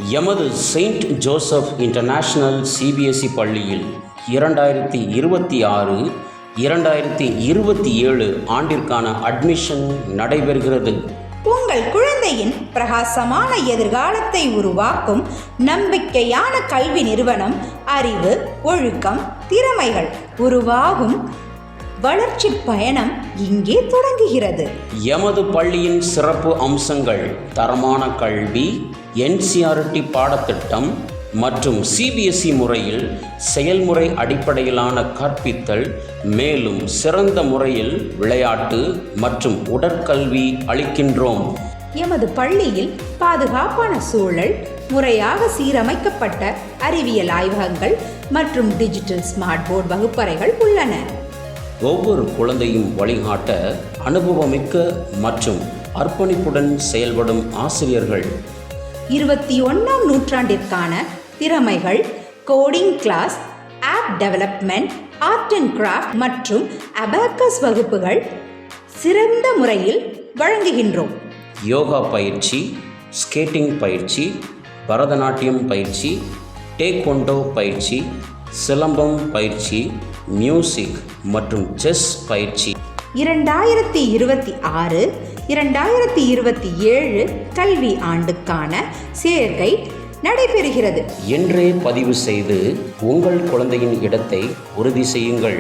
எமது Saint Joseph international CBSE பள்ளியில் 2026-2027 ஆண்டிற்கான அட்மிஷன் நடைபெறுகிறது. உங்கள் குழந்தையின் பிரகாசமான எதிர்காலத்தை உருவாக்கும் நம்பிக்கையான கல்வி நிறுவனம். அறிவு, ஒழுக்கம், திறமைகள் உருவாகும் வளர்ச்சி பயணம் இங்கே தொடங்குகிறது. எமது பள்ளியின் சிறப்பு அம்சங்கள் தரமான கல்வி, NCERT பாடத்திட்டம் மற்றும் சிபிஎஸ்இ முறையில் செயல்முறை அடிப்படையிலான கற்பித்தல், மேலும் சிறந்த முறையில் விளையாட்டு மற்றும் உடற்கல்வி அளிக்கின்றோம். எமது பள்ளியில் பாதுகாப்பான சூழல், முறையாக சீரமைக்கப்பட்ட அறிவியல் ஆய்வகங்கள் மற்றும் டிஜிட்டல் ஸ்மார்ட் போர்டு வகுப்பறைகள் உள்ளன. ஒவ்வொரு குழந்தையும் வழிகாட்ட அனுபவமிக்க மற்றும் அர்ப்பணிப்புடன் செயல்படும் ஆசிரியர்கள். 21ஆம் நூற்றாண்டிற்கான திறமைகள், coding class, app development, art and craft மற்றும் அபாக்கஸ் வகுப்புகள் சிறந்த முறையில் வழங்குகின்றோம். யோகா பயிற்சி, ஸ்கேட்டிங் பயிற்சி, பரதநாட்டியம் பயிற்சி, டேக்வொண்டோ பயிற்சி, சிலம்பம் பயிற்சி, மியூசிக் மற்றும் செஸ் பயிற்சி. 2026-2027 கல்வி ஆண்டுக்கான சேர்க்கை நடைபெறுகிறது. என்றே பதிவு செய்து உங்கள் குழந்தையின் இடத்தை உறுதி செய்யுங்கள்.